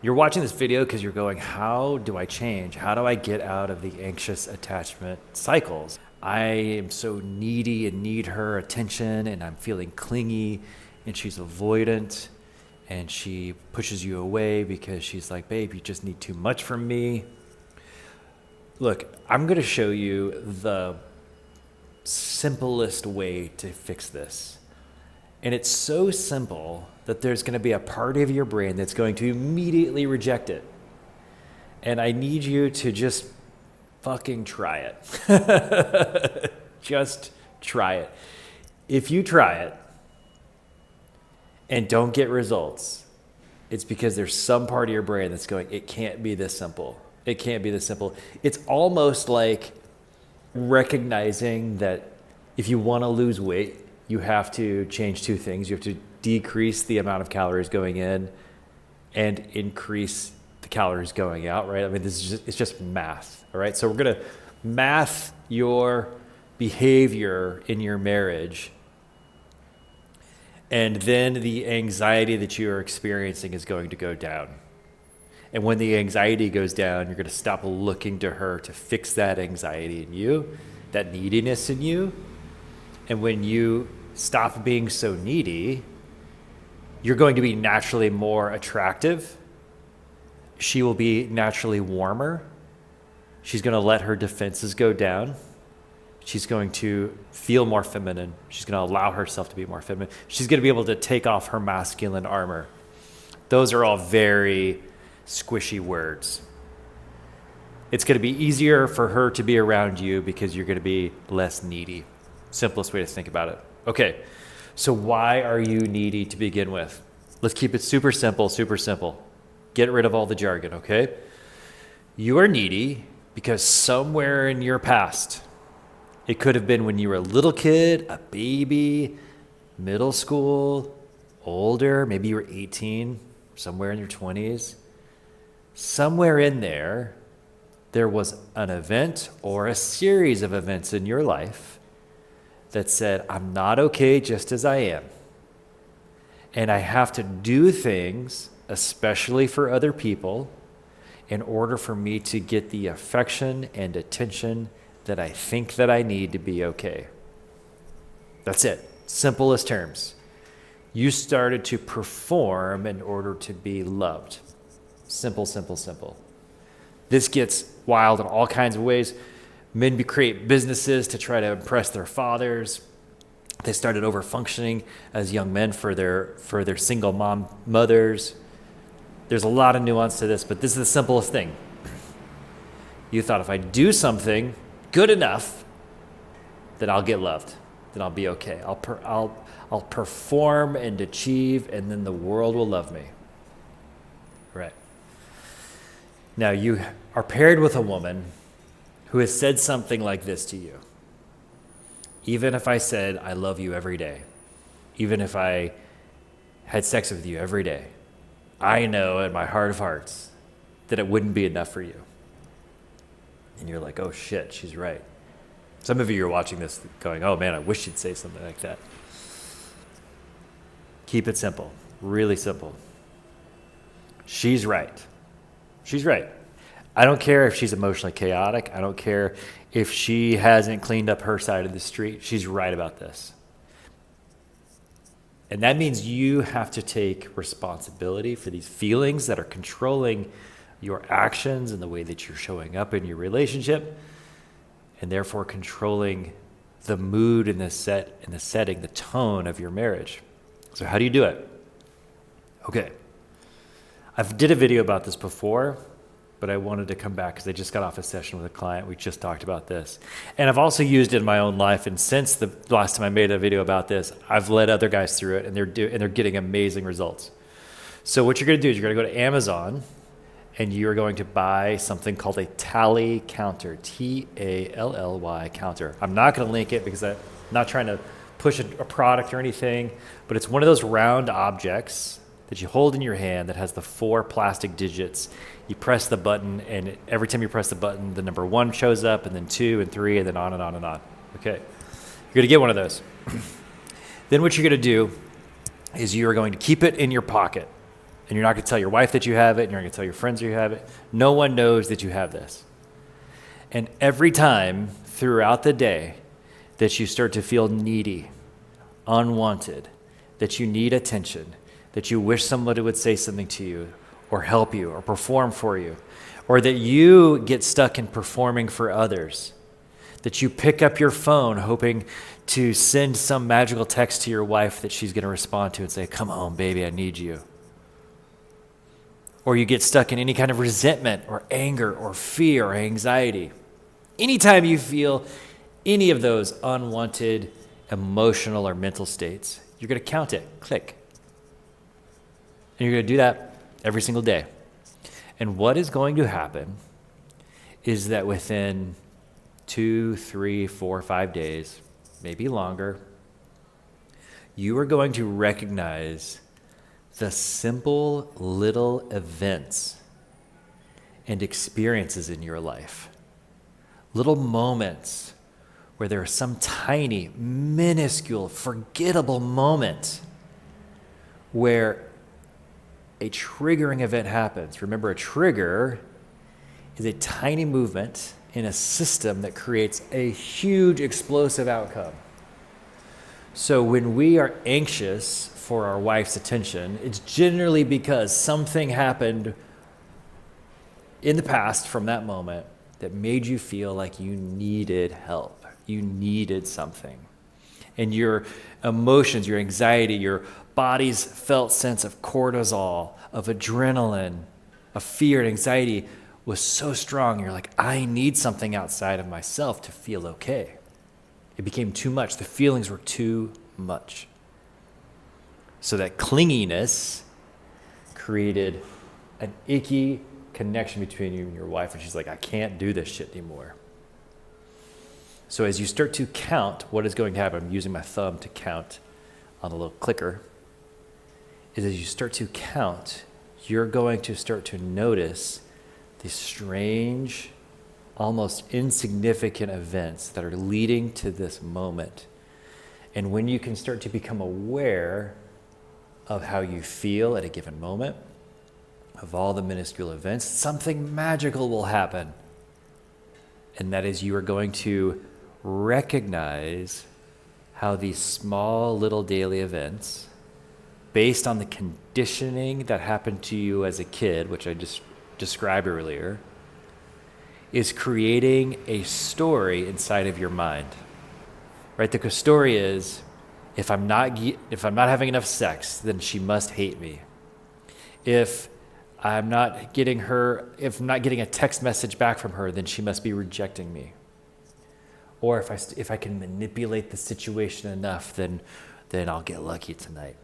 You're watching this video because you're going, how do I change? How do I get out of the anxious attachment cycles? I am so needy and need her attention, and I'm feeling clingy, and she's avoidant, and she pushes you away because she's like, babe, you just need too much from me. Look, I'm going to show you the simplest way to fix this. And it's so simple that there's going to be a part of your brain that's going to immediately reject it. And I need you to just fucking try it. Just try it. If you try it and don't get results, it's because there's some part of your brain that's going, it can't be this simple. It can't be this simple. It's almost like recognizing that if you want to lose weight, you have to change two things. You have to decrease the amount of calories going in and increase the calories going out, right? I mean, it's just math, all right? So we're going to math your behavior in your marriage, and then the anxiety that you are experiencing is going to go down. And when the anxiety goes down, you're going to stop looking to her to fix that anxiety in you, that neediness in you. And when you stop being so needy, you're going to be naturally more attractive. She will be naturally warmer. She's going to let her defenses go down. She's going to feel more feminine. She's going to allow herself to be more feminine. She's going to be able to take off her masculine armor. Those are all very squishy words. It's going to be easier for her to be around you because you're going to be less needy. Simplest way to think about it. Okay, so why are you needy to begin with? Let's keep it super simple, super simple. Get rid of all the jargon, okay? You are needy because somewhere in your past, it could have been when you were a little kid, a baby, middle school, older, maybe you were 18, somewhere in your 20s. Somewhere in there, there was an event or a series of events in your life that said, I'm not okay just as I am. And I have to do things, especially for other people, in order for me to get the affection and attention that I think that I need to be okay. That's it. Simplest terms. You started to perform in order to be loved. Simple, simple, simple. This gets wild in all kinds of ways. Men create businesses to try to impress their fathers. They started over-functioning as young men for their single mom mothers. There's a lot of nuance to this, but this is the simplest thing. You thought if I do something good enough, then I'll get loved. Then I'll be okay. I'll perform and achieve, and then the world will love me. Right. Now you are paired with a woman who has said something like this to you. Even if I said, I love you every day, even if I had sex with you every day, I know in my heart of hearts that it wouldn't be enough for you. And you're like, oh shit, she's right. Some of you are watching this going, oh man, I wish she'd say something like that. Keep it simple, really simple. She's right. She's right. I don't care if she's emotionally chaotic. I don't care if she hasn't cleaned up her side of the street. She's right about this. And that means you have to take responsibility for these feelings that are controlling your actions and the way that you're showing up in your relationship, and therefore controlling the mood and the setting, the tone of your marriage. So how do you do it? Okay. I've did a video about this before, but I wanted to come back because I just got off a session with a client. We just talked about this. And I've also used it in my own life. And since the last time I made a video about this, I've led other guys through it, and they're getting amazing results. So what you're going to do is you're going to go to Amazon, and you're going to buy something called a tally counter, T-A-L-L-Y counter. I'm not going to link it because I'm not trying to push a product or anything, but it's one of those round objects that you hold in your hand that has the 4 plastic digits. You press the button, and every time you press the button, the number 1 shows up, and then 2 and 3, and then on and on and on. Okay, you're going to get one of those. Then what you're going to do is you're going to keep it in your pocket. And you're not going to tell your wife that you have it, and you're not going to tell your friends that you have it. No one knows that you have this. And every time throughout the day that you start to feel needy, unwanted, that you need attention, that you wish somebody would say something to you or help you or perform for you, or that you get stuck in performing for others, that you pick up your phone hoping to send some magical text to your wife that she's going to respond to and say, come home, baby, I need you. Or you get stuck in any kind of resentment or anger or fear or anxiety. Anytime you feel any of those unwanted emotional or mental states, you're going to count it, click. And you're going to do that every single day. And what is going to happen is that within 2, 3, 4, 5 days, maybe longer, you are going to recognize the simple little events and experiences in your life. Little moments where there is some tiny, minuscule, forgettable moment where a triggering event happens. Remember, a trigger is a tiny movement in a system that creates a huge explosive outcome. So when we are anxious for our wife's attention, it's generally because something happened in the past from that moment that made you feel like you needed help. You needed something. And your emotions, your anxiety, your body's felt sense of cortisol, of adrenaline, of fear and anxiety was so strong. You're like, I need something outside of myself to feel okay. It became too much. The feelings were too much. So that clinginess created an icky connection between you and your wife, and she's like, I can't do this shit anymore. So as you start to count, what is going to happen, I'm using my thumb to count on the little clicker, is as you start to count, you're going to start to notice these strange, almost insignificant events that are leading to this moment. And when you can start to become aware of how you feel at a given moment, of all the minuscule events, something magical will happen. And that is, you are going to recognize how these small little daily events, based on the conditioning that happened to you as a kid, which I just described earlier, is creating a story inside of your mind. Right? The story is, if I'm not having enough sex, then she must hate me. If I'm not getting a text message back from her, then she must be rejecting me. Or if I can manipulate the situation enough, then I'll get lucky tonight.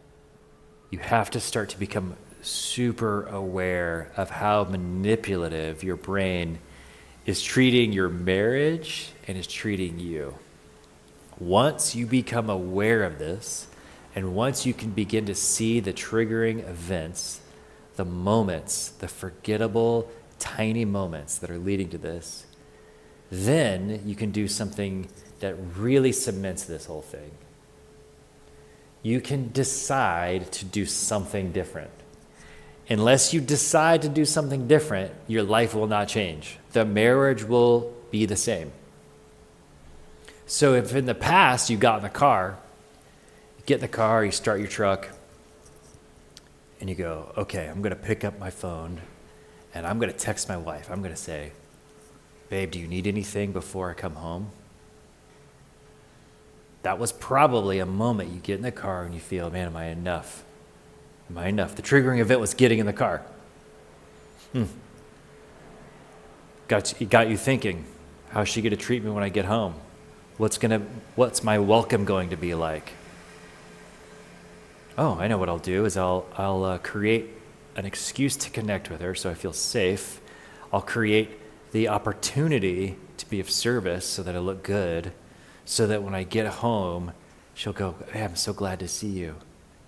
You have to start to become super aware of how manipulative your brain is treating your marriage and is treating you. Once you become aware of this, and once you can begin to see the triggering events, the moments, the forgettable tiny moments that are leading to this, then you can do something that really cements this whole thing. You can decide to do something different. Unless you decide to do something different, your life will not change. The marriage will be the same. So if in the past you got in the car, you get in the car, you start your truck, and you go, okay, I'm going to pick up my phone, and I'm going to text my wife. I'm going to say, babe, do you need anything before I come home? That was probably a moment you get in the car and you feel, man, am I enough? Am I enough? The triggering event was getting in the car. Got you thinking, how's she going to treat me when I get home? What's my welcome going to be like? Oh, I know what I'll do is I'll create an excuse to connect with her so I feel safe. I'll create the opportunity to be of service so that I look good, so that when I get home, she'll go, hey, I'm so glad to see you.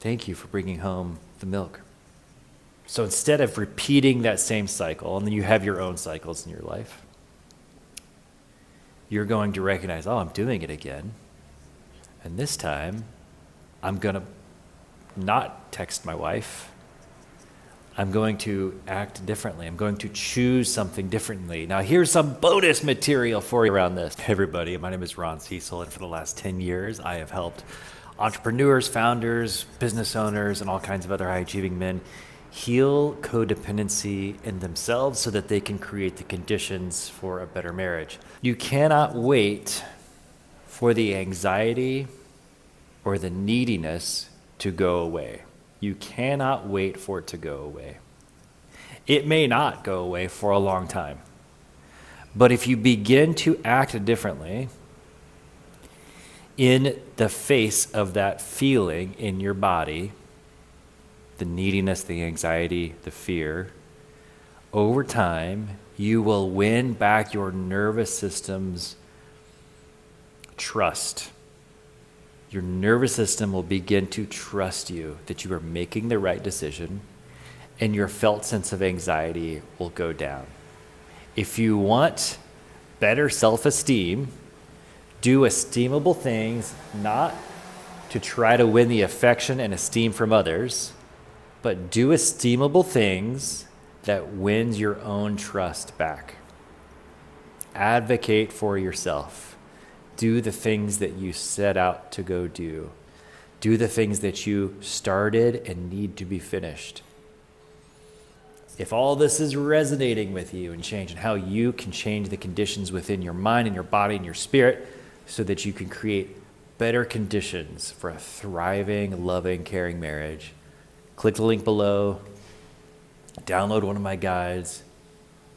Thank you for bringing home the milk. So instead of repeating that same cycle, and then you have your own cycles in your life, you're going to recognize, oh, I'm doing it again. And this time, I'm going to not text my wife. I'm going to act differently. I'm going to choose something differently. Now, here's some bonus material for you around this. Hey, everybody, my name is Ron Cecil, and for the last 10 years, I have helped entrepreneurs, founders, business owners, and all kinds of other high-achieving men heal codependency in themselves so that they can create the conditions for a better marriage. You cannot wait for the anxiety or the neediness to go away. You cannot wait for it to go away. It may not go away for a long time. But if you begin to act differently in the face of that feeling in your body, the neediness, the anxiety, the fear, over time, you will win back your nervous system's trust. Your nervous system will begin to trust you that you are making the right decision, and your felt sense of anxiety will go down. If you want better self-esteem, do esteemable things, not to try to win the affection and esteem from others, but do esteemable things that wins your own trust back. Advocate for yourself. Do the things that you set out to go do. Do the things that you started and need to be finished. If all this is resonating with you and changing how you can change the conditions within your mind and your body and your spirit so that you can create better conditions for a thriving, loving, caring marriage, click the link below, download one of my guides,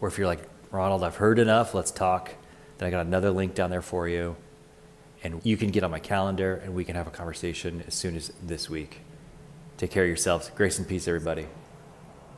or if you're like, Ronald, I've heard enough, let's talk, then I got another link down there for you. And you can get on my calendar and we can have a conversation as soon as this week. Take care of yourselves. Grace and peace, everybody.